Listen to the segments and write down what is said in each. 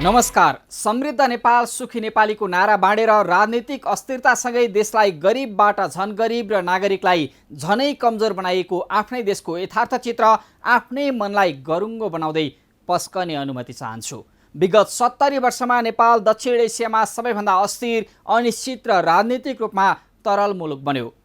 नमस्कार। समृद्ध नेपाल सुखी नेपालीको नारा बाँडेर राजनीतिक अस्थिरतासँगै देशलाई गरिबबाट झन गरिब र नागरिकलाई झनै कमजोर बनाइएको आफ्नै देशको यथार्थ चित्र आफ्नै मनलाई गरुङ्गो बनाउँदै पस्कने अनुमति चाहन्छु। विगत 70 वर्षमा नेपाल दक्षिण एसियामा सबैभन्दा अस्थिर, अनिश्चित र राजनीतिक रूपमा तरल मुलुक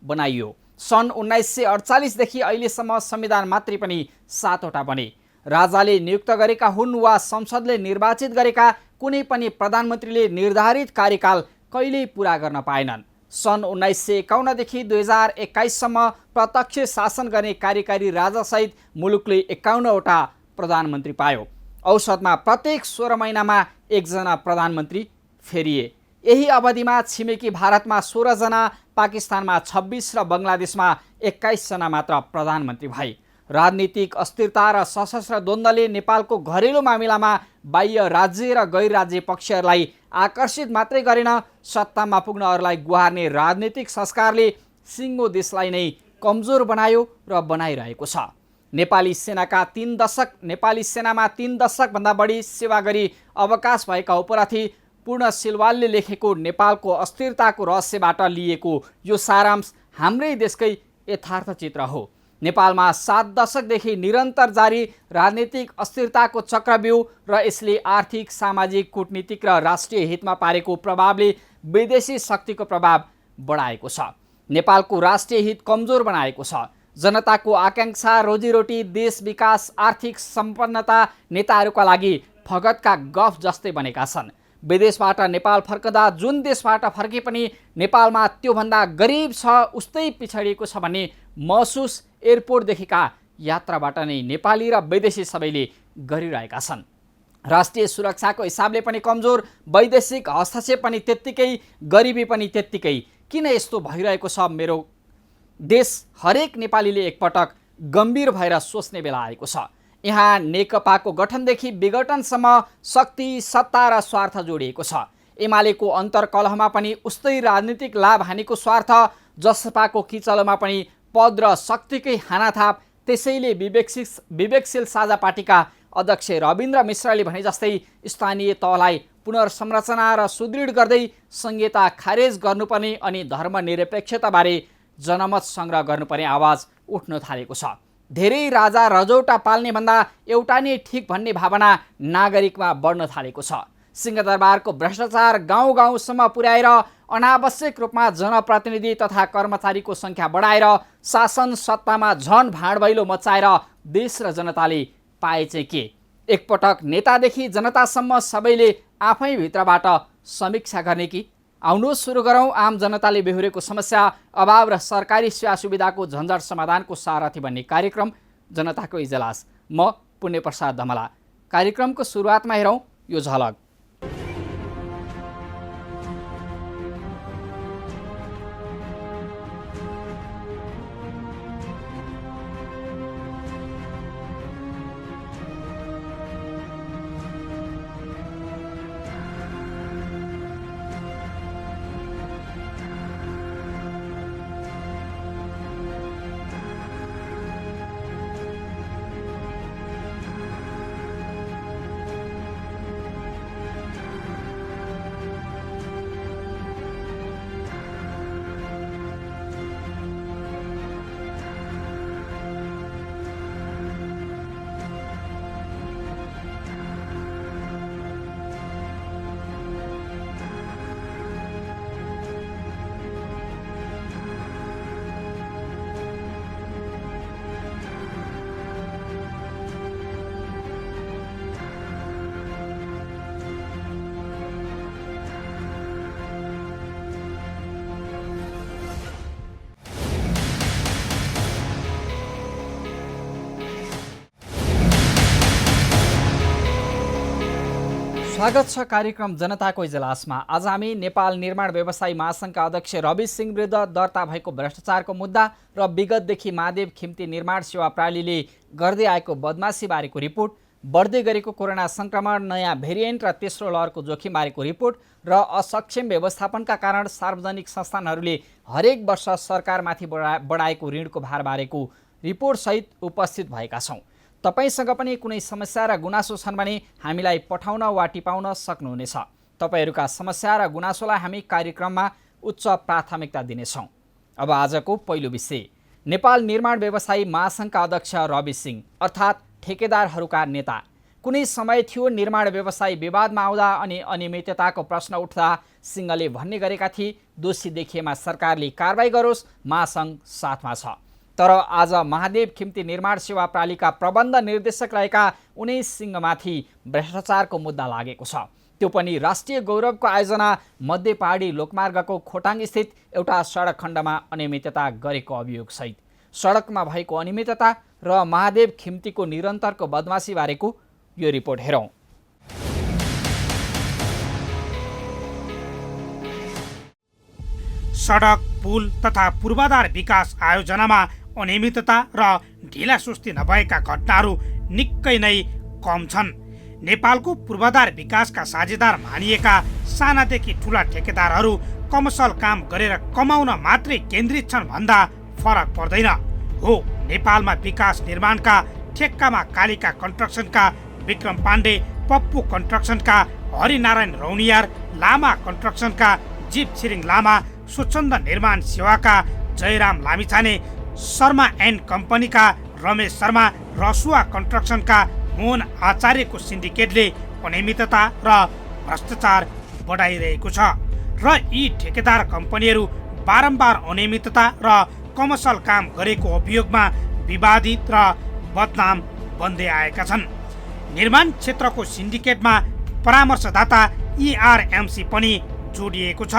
बनाइयो। सन् 1948 देखि अहिलेसम्म संविधान मात्रै पनि 7 वटा बने। राजाले नियुक्त गरेका हुन् वा संसदले निर्वाचित गरेका कुनै पनि प्रधानमन्त्रीले निर्धारित कार्यकाल कहिल्यै पुरा गर्न पाएनन्। सन् 1951 देखि 2021 सम्म प्रत्यक्ष शासन गर्ने कार्यकारी राजासहित मुलुकले 51 वटा प्रधानमन्त्री पायो। औसतमा प्रत्येक 16 महिनामा एकजना प्रधानमन्त्री फेरिए। यही अवधिमा छिमेकी भारतमा 16 जना, पाकिस्तानमा 26 र बङ्गलादेशमा 21 जना मात्र प्रधानमन्त्री भए। राजनीतिक अस्थिरता र सशस्त्र द्वन्द्वले नेपालको घरेलु मामिलामा बाह्य राज्य र गैर राज्य पक्षहरूलाई आकर्षित मात्रै गरेन, सत्तामा पुग्नहरूलाई गुहार्ने राजनीतिक संस्कारले सिङ्गो देशलाई नै कमजोर बनायो र बनाइरहेको छ। नेपाली सेनामा 3 दशकभन्दा बढी सेवा गरी अवकाश भएका उपराथी पूर्ण सिलवालले लेखेको नेपालको अस्थिरताको रहस्यबाट लिएको यो सारांश हाम्रै देशकै यथार्थ चित्र हो। नेपालमा 7 दशकदेखि निरन्तर जारी राजनीतिक अस्थिरताको चक्रव्यूह र यसले आर्थिक, सामाजिक, कूटनीतिक र राष्ट्रिय हितमा पारेको प्रभावले विदेशी शक्तिको प्रभाव बढाएको छ। नेपालको राष्ट्रिय हित कमजोर बनाएको छ। जनताको आकांक्षा, रोजीरोटी, देश विकास, आर्थिक सम्पन्नता नेताहरूका लागि फगतका गफ जस्तै बनेका छन्। विदेशबाट नेपाल फर्कदा जुन देशबाट फर्के पनि नेपालमा त्योभन्दा गरिब छ, उस्तै पिछडिएको छ भन्ने महसुस एयरपोर्टदेखिका यात्राबाट नै नेपाली र विदेशी सबैले गरिरहेका छन्। राष्ट्रिय सुरक्षाको हिसाबले पनि कमजोर, वैदेशिक हस्तक्षेप पनि त्यत्तिकै, गरिबी पनि त्यत्तिकै। किन यस्तो भइरहेको छ मेरो देश? हरेक नेपालीले एकपटक गम्भीर भएर सोच्ने बेला आएको छ। यहाँ नेकपाको गठनदेखि विघटनसम्म शक्ति, सत्ता र स्वार्थ जोडिएको छ। एमालेको अन्तर्कलहमा पनि उस्तै राजनीतिक लाभ हानिको स्वार्थ, जसपाको किचलोमा पनि पद र शक्तिकै हानाथाप। त्यसैले विवेकशील साझा पार्टीका अध्यक्ष रविन्द्र मिश्रले भने जस्तै स्थानीय तहलाई पुनर्संरचना र सुदृढ गर्दै संहिता खारेज गर्नुपर्ने अनि धर्मनिरपेक्षताबारे जनमत सङ्ग्रह गर्नुपर्ने आवाज उठ्न थालेको छ। धेरै राजा रजौटा पाल्ने भन्दा एउटा नै ठिक भन्ने भावना नागरिकमा बढ्न थालेको छ। सिंहदरबारको भ्रष्टाचार गाउँ गाउँसम्म पुर्याएर अनावश्यक रूपमा जनप्रतिनिधि तथा कर्मचारीको सङ्ख्या बढाएर शासन सत्तामा झन भाँडभैलो मचाएर देश र जनताले पाए चाहिँ के? एकपटक नेतादेखि जनतासम्म सबैले आफै भित्रबाट समीक्षा गर्ने कि? आउनुहोस् सुरु गरौँ आम जनताले बेहोरेको समस्या, अभाव र सरकारी सेवा सुविधाको झन्झट समाधानको सारथी बन्ने कार्यक्रम जनताको इजलास। म पुण्य प्रसाद धमला। कार्यक्रमको सुरुवातमा हेरौँ यो झलक। स्वागत छ कार्यक्रम जनताको इजलासमा। आज हामी नेपाल निर्माण व्यवसायी महासङ्घका अध्यक्ष रवि सिंह विरुद्ध दर्ता भएको भ्रष्टाचारको मुद्दा र विगतदेखि महादेव खिम्ती निर्माण सेवा प्रणालीले गर्दै आएको बदमासीबारेको रिपोर्ट, बढ्दै गरेको कोरोना सङ्क्रमण, नयाँ भेरिएन्ट र तेस्रो लहरको जोखिमबारेको रिपोर्ट र असक्षम व्यवस्थापनका कारण सार्वजनिक संस्थानहरूले हरेक वर्ष सरकारमाथि बढाएको ऋणको भारबारेको रिपोर्टसहित उपस्थित भएका छौँ। तपाईसँग पनि कुनै समस्या र गुनासो छन् भने हामीलाई पठाउन वा टिपाउन सक्नुहुनेछ। तपाईहरूका समस्या र गुनासोलाई हामी कार्यक्रममा उच्च प्राथमिकता दिनेछौँ। अब आजको पहिलो विषय, नेपाल निर्माण व्यवसायी महासङ्घका अध्यक्ष रवि सिंह अर्थात् ठेकेदारहरूका नेता। कुनै समय थियो निर्माण व्यवसायी विवादमा आउँदा अनि अनियमितताको प्रश्न उठ्दा सिंहले भन्ने गरेका थिए, दोषी देखिएमा सरकारले कारबाही गरोस्, महासङ्घ साथमा छ। तर आज महादेव खिम्ती निर्माण सेवा प्रालिका प्रबन्ध निर्देशक रहेका उनै सिंहमाथि भ्रष्टाचारको मुद्दा लागेको छ। त्यो पनि राष्ट्रिय गौरवको आयोजना मध्य पहाडी लोकमार्गको खोटाङ स्थित एउटा सडक खण्डमा अनियमितता गरेको अभियोगसहित। सडकमा भएको अनियमितता र महादेव खिम्तीको निरन्तरको बदमासी बारेको यो रिपोर्ट हेरौँ। सडक, पुल तथा पूर्वाधार विकास आयोजनामा अनियमितता र ढिलासुस्ती नभएका घटनाहरू निकै नै कम छन्। नेपालको पूर्वाधार विकासका साझेदार मानिएका सानादेखि ठुला ठेकेदारहरू कमसल काम गरेर कमाउन मात्रै केन्द्रित छन् भन्दा फरक पर्दैन। हो, नेपालमा विकास निर्माणका ठेक्कामा कालिका कन्स्ट्रक्सनका विक्रम पाण्डे, पप्पू कन्स्ट्रक्सनका हरिनारायण रौनियार, लामा कन्स्ट्रक्सनका जीव छिरिङ लामा, स्वच्छन्द निर्माण सेवाका जयराम लामिछाने, शर्मा एन्ड कम्पनीका रमेश शर्मा, रसुवा कन्स्ट्रक्सनका मोहन आचार्यको सिन्डिकेटले अनियमितता र भ्रष्टाचार बढाइरहेको छ र यी ठेकेदार कम्पनीहरू बारम्बार अनियमितता र कमसल काम गरेको अभियोगमा विवादित र बदनाम बन्दै आएका छन्। निर्माण क्षेत्रको सिन्डिकेटमा परामर्शदाता ERMC पनि जोडिएको छ।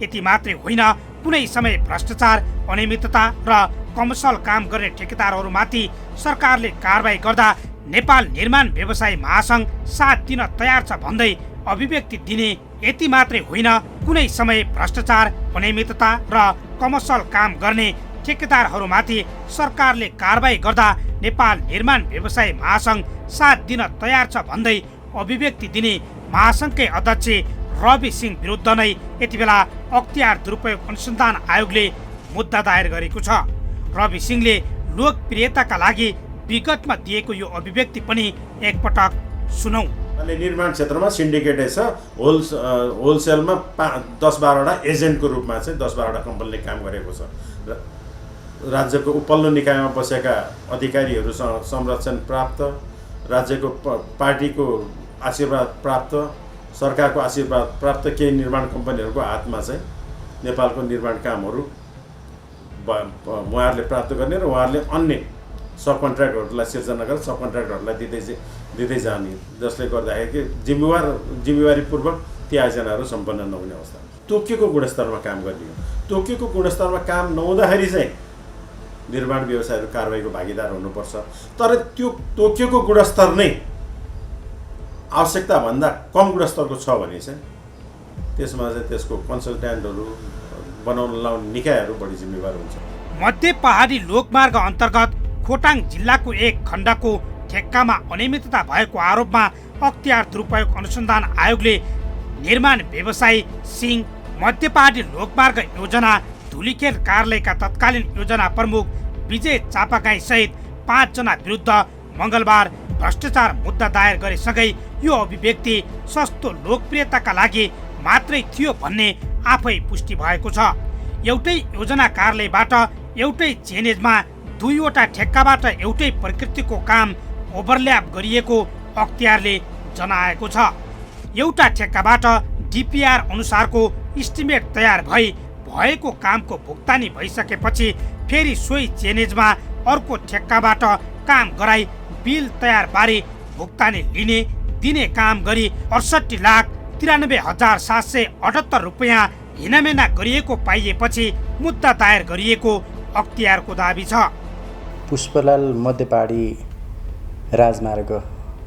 यति मात्रै होइन, कुनै समय भ्रष्टाचार, अनियमितता र कमसल काम गर्ने ठेकेदारहरूमाथि सरकारले कारबाही गर्दा नेपाल निर्माण व्यवसायी महासङ्घ साथ दिन तयार छ भन्दै अभिव्यक्ति दिने। यति मात्रै होइन, कुनै समय भ्रष्टाचार, अनियमितता र कमसल काम गर्ने ठेकेदारहरूमाथि सरकारले कारबाही गर्दा नेपाल निर्माण व्यवसायी महासङ्घ साथ दिन तयार छ भन्दै अभिव्यक्ति दिने महासङ्घकै अध्यक्ष रवि सिंह विरुद्ध नै यति बेला अख्तियार दुरुपयोग अनुसन्धान आयोगले मुद्दा दायर गरेको छ। रवि सिंहले लोकप्रियताका लागि विगतमा दिएको यो अभिव्यक्ति पनि एकपटक सुनौ। निर्माण क्षेत्रमा सिन्डिकेटै छ। होलसेलमा 10-12वटा एजेन्टको रूपमा चाहिँ 10-12वटा कम्पनीले काम गरेको छ। राज्यको उपल्लो निकायमा बसेका अधिकारीहरूसँग संरक्षण प्राप्त, राज्यको पार्टीको आशीर्वाद प्राप्त, सरकारको आशीर्वाद प्राप्त केही निर्माण कम्पनीहरूको हातमा चाहिँ नेपालको निर्माण कामहरू उहाँहरूले प्राप्त गर्ने र उहाँहरूले अन्य सब कन्ट्र्याक्टहरूलाई सिर्जना गरेर सब कन्ट्र्याक्टहरूलाई दिँदै जाने, जसले गर्दाखेरि जिम्मेवारीपूर्वक ती आयोजनाहरू सम्पन्न नहुने अवस्था। तोकिएको गुणस्तरमा काम गर्ने हो। तोकिएको गुणस्तरमा काम नहुँदाखेरि चाहिँ निर्माण व्यवसायहरू कारबाहीको भागीदार हुनुपर्छ। तर त्यो तोकिएको गुणस्तर नै आवश्यकताभन्दा कम गुणस्तरको छ भने चाहिँ त्यसमा चाहिँ त्यसको कन्सल्ट्यान्टहरू बनाउन लाउने निकायहरू बढी जिम्मेवार हुन्छ। मध्य पहाडी लोकमार्ग अन्तर्गत खोटाङ जिल्लाको एक खण्डको ठेक्कामा अनियमितता भएको आरोपमा अख्तियार दुरुपयोग अनुसन्धान आयोगले निर्माण व्यवसायी सिंह, मध्य पहाडी लोकमार्ग योजना धुलीखेल कार्यालयका तत्कालीन योजना प्रमुख विजय चापागाई सहित 5 जना विरुद्ध मङ्गलबार भ्रष्टाचार मुद्दा दायर गरेसँगै यो अभिव्यक्ति सस्तो लोकप्रियताका लागि मात्रै थियो भन्ने आफै पुष्टि भएको छ। एउटै योजना कार्यालयबाट एउटै चेनेजमा 2वटा ठेक्काबाट एउटै प्रकृतिको काम ओभरल्याप गरिएको अख्तियारले जनाएको छ। एउटा ठेक्काबाट DPR अनुसारको इस्टिमेट तयार भएको कामको भुक्तानी भइसकेपछि फेरि सोही चेनेजमा अर्को ठेक्काबाट काम गराई बिल तयार पारी भुक्तानी दिने काम गरी 68,93,778 रुपियाँ हिनामेना गरिएको पाइएपछि मुद्दा दायर गरिएको अख्तियारको दाबी छ। पुष्पलाल मध्य पहाडी राजमार्ग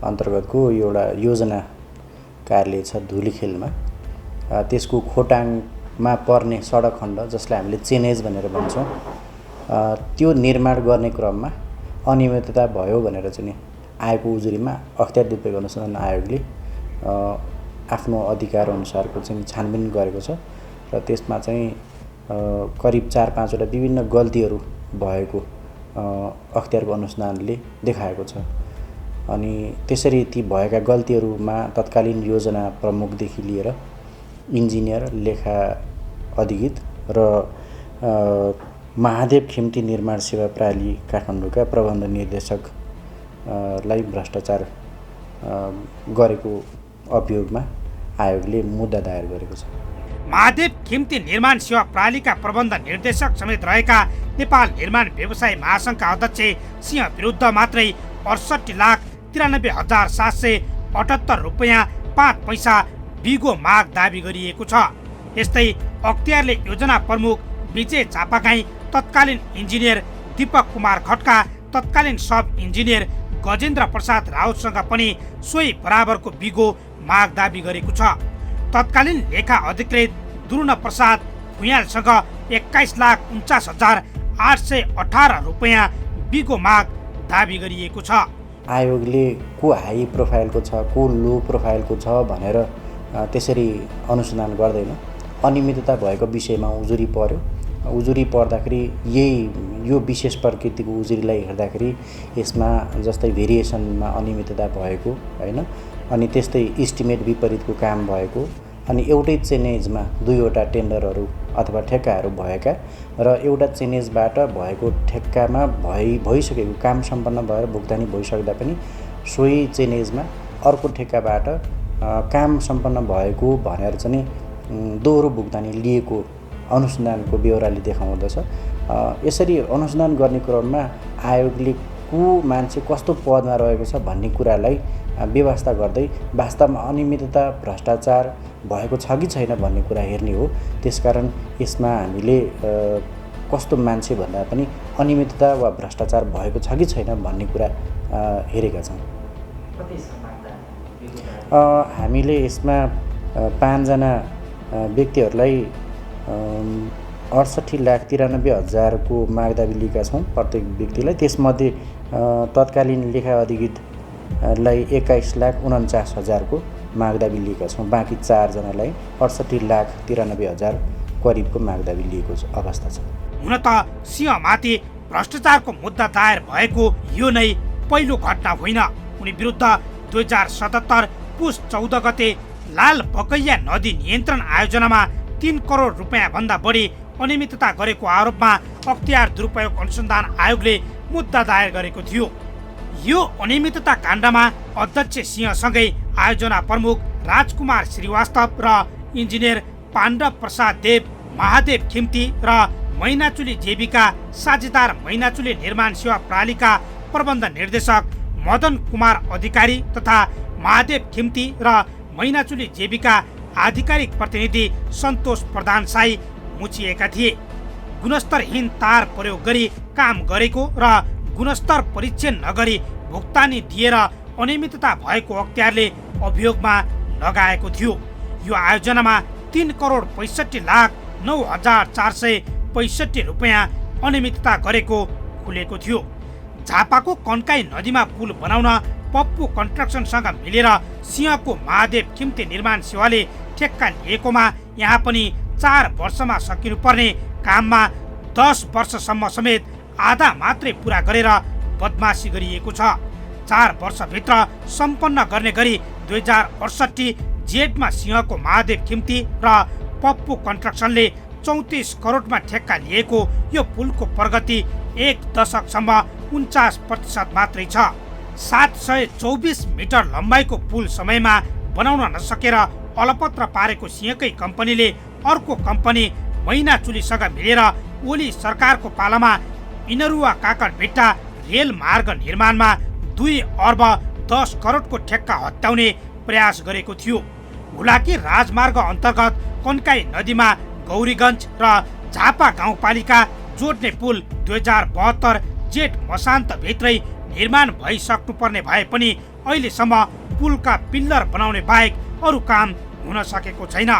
अन्तर्गतको एउटा योजना कार्यालय छ धुलीखेलमा। त्यसको खोटाङमा पर्ने सडक खण्ड जसलाई हामीले चेनेज भनेर भन्छौँ, त्यो निर्माण गर्ने क्रममा अनियमितता भयो भनेर चाहिँ आएको उजुरीमा अख्तियार दुरुपयोग अनुसन्धान आयोगले आफ्नो अधिकार अनुसारको चाहिँ छानबिन गरेको छ र त्यसमा चाहिँ करिब 4-5 वटा विभिन्न गल्तीहरू भएको अख्तियारको अनुसन्धानले देखाएको छ। अनि त्यसरी ती भएका गल्तीहरूमा तत्कालीन योजना प्रमुखदेखि लिएर इन्जिनियर, लेखा अधिकृत र महादेव खिम्ती निर्माण सेवा प्रणाली काठमाडौँका प्रबन्ध निर्देशकलाई भ्रष्टाचार गरेको अभियोगमा आयोगले मुद्दा दायर गरेको छ। महादेव खिम्ती निर्माण सेवा प्रणालीका प्रबन्ध निर्देशक समेत रहेका नेपाल निर्माण व्यवसायी महासङ्घका अध्यक्ष सिंह विरुद्ध मात्रै 68,93,778 रुपैयाँ 5 पैसा बिगो माग दाबी गरिएको छ। यस्तै अख्तियारले योजना प्रमुख विजय चापागाई, तत्कालीन इन्जिनियर दीपक कुमार खड्का, तत्कालीन सब इन्जिनियर गजेन्द्र प्रसाद राउतसँग पनि सोही बराबरको बिगो माग दाबी गरेको छ। तत्कालीन लेखा अधिकृत दुर्न प्रसाद भुइँयालसँग 21,49,818 रुपैयाँ बिगो माग दाबी गरिएको छ। आयोगले को हाई प्रोफाइलको छ, को लो प्रोफाइलको छ भनेर त्यसरी अनुसन्धान गर्दैन। अनियमितता भएको विषयमा उजुरी पर्यो। उजुरी पर्दाखेरि यो विशेष प्रकृतिको उजुरीलाई हेर्दाखेरि यसमा जस्तै भेरिएसनमा अनियमितता भएको होइन, अनि त्यस्तै इस्टिमेट विपरीतको काम भएको, अनि एउटै चेनेजमा 2वटा टेन्डरहरू अथवा ठेक्काहरू भएका र एउटा चेनेजबाट भएको ठेक्कामा भइसकेको काम सम्पन्न भएर भुक्तानी भइसक्दा पनि सोही चेनेजमा अर्को ठेक्काबाट काम सम्पन्न भएको भनेर चाहिँ दोहोरो भुक्तानी लिएको अनुसन्धानको ब्यौराले देखाउँदछ। यसरी अनुसन्धान गर्ने क्रममा आयोगले को मान्छे कस्तो पदमा रहेको छ भन्ने कुरालाई व्यवस्था गर्दै वास्तवमा अनियमितता भ्रष्टाचार भएको छ कि छैन भन्ने कुरा हेर्ने हो। त्यसकारण यसमा हामीले कस्तो मान्छे भन्दा पनि अनियमितता वा भ्रष्टाचार भएको छ कि छैन भन्ने कुरा हेरेका छौँ। हामीले यसमा 5 जना व्यक्तिहरूलाई 68,93,000 को मागदाबी लिएका छौँ प्रत्येक व्यक्तिलाई। त्यसमध्ये तत्कालीन लेखा अधिकृतलाई 21,49,000 को मागदाबी लिएका छौँ। बाँकी 4 जनालाई 68,93,000 करिबको मागदाबी लिएको अवस्था छ। हुन त सिंहमाथि भ्रष्टाचारको मुद्दा दायर भएको यो नै पहिलो घटना होइन। उनी विरुद्ध 2077 पुस 14 गते लाल बकैया नदी नियन्त्रण आयोजनामा 3 करोड रुपैयाँ भन्दा बढी अनियमितता गरेको आरोपमा अख्तियार दुरुपयोग अनुसन्धान आयोगले मुद्दा दायर गरेको थियो। यो अनियमितता काण्डमा अध्यक्ष सिंहसँगै आयोजना प्रमुख राजकुमार श्रीवास्तव र इन्जिनियर पाण्डव प्रसाद देव, महादेव खिम्ती र मैनाचुली जेबीका साझेदार मैनाचुली निर्माण सेवा प्रणालीका प्रबन्ध निर्देशक मदन कुमार अधिकारी तथा महादेव खिम्ती र मैनाचुली जेबीका आधिकारिक प्रतिनिधि सन्तोष प्रधान साई मुछिएका थिए। गुणस्तरहीन तार प्रयोग गरी काम गरेको र गुणस्तर परीक्षण नगरी भुक्तानी दिएर अनियमितता भएको अख्तियारले अभियोगमा लगाएको थियो। यो आयोजनामा 3,65,09,465 रुपैयाँ अनियमितता गरेको खुलेको थियो। झापाको कन्काई नदीमा पुल बनाउन पप्पू कन्स्ट्रक्सनसँग मिलेर सिंहको महादेव खिम्ती निर्माण सेवाले ठेक्का लिएकोमा यहाँ पनि 4 वर्षमा सकिनुपर्ने काममा 10 वर्षसम्म समेत आधा मात्रै पुरा गरेर बदमासी गरिएको छ। 4 वर्षभित्र सम्पन्न गर्ने गरी 2068 जेठमा सिंहको महादेव खिम्ती र पप्पू कन्स्ट्रक्सनले 34 करोडमा ठेक्का लिएको यो पुलको प्रगति 1 दशकसम्म 49% मात्रै छ। 724 मिटर लम्बाइको पुल समयमा बनाउन नसकेर अलपत्र पारेको सिंहकै कम्पनीले अर्को कम्पनी मैनाचुलीसँग मिलेर ओली सरकारको पालामा इनरुवा काकडभिट्टा रेल मार्ग निर्माणमा 2 अर्ब 10 करोडको ठेक्का हत्याउने प्रयास गरेको थियो। हुलाकी राजमार्ग अन्तर्गत कन्काई नदीमा गौरीगञ्ज र झापा गाउँपालिका जोड्ने पुल 2072 जेठ मसान्तभित्रै निर्माण भइसक्नुपर्ने भए पनि अहिलेसम्म पुलका पिल्लर बनाउने बाहेक अरू काम हुन सकेको छैन।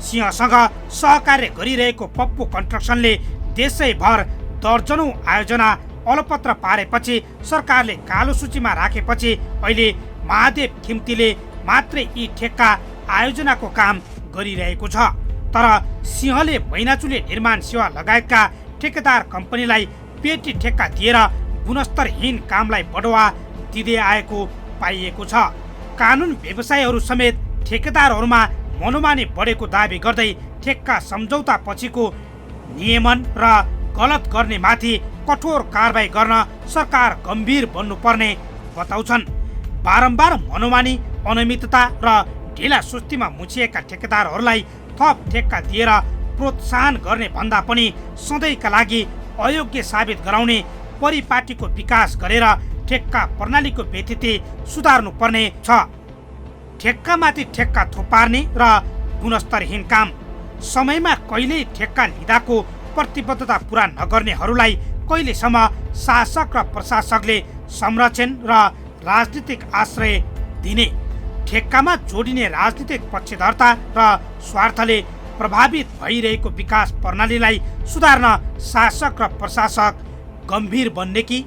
सिंहसँग सहकार्य गरिरहेको पप्पू कन्स्ट्रक्सनले देशैभर दर्जनौं आयोजना अलपत्र पारेपछि सरकारले कालो सूचीमा राखेपछि अहिले महादेव खिम्तीले मात्रै यी ठेक्का आयोजनाको काम गरिरहेको छ। तर सिंहले मैनाचुली निर्माण सेवा लगायतका ठेकेदार कम्पनीलाई पेटी ठेक्का दिएर गुणस्तरहीन कामलाई बढावा दिँदै आएको पाइएको छ। कानुन व्यवसायहरू समेत ठेकेदारहरूमा मनोमानी बढेको दाबी गर्दै ठेक्का सम्झौता पछिको नियमन र गलत गर्ने माथि कठोर कारबाही गर्न सरकार गम्भीर बन्नुपर्ने बताउँछन्। बारम्बार मनोमानी, अनियमितता र ढिला सुस्तीमा मुछिएका ठेकेदारहरूलाई थप ठेक्का दिएर प्रोत्साहन गर्ने भन्दा पनि सधैँका लागि अयोग्य साबित गराउने परिपाटीको विकास गरेर ठेक्का प्रणालीको व्यतिथि सुधार्नुपर्ने छ। ठेक्कामाथि ठेक्का थुपार्ने र गुणस्तरहीन काम, समयमा कहिल्यै ठेक्का लिँदाको प्रतिबद्धता पुरा नगर्नेहरूलाई कहिलेसम्म शासक र प्रशासकले संरक्षण र राजनीतिक आश्रय दिने, ठेक्कामा जोडिने राजनीतिक पक्षधरता र स्वार्थले प्रभावित भइरहेको विकास प्रणालीलाई सुधार्न शासक र प्रशासक गम्भीर बन्ने कि?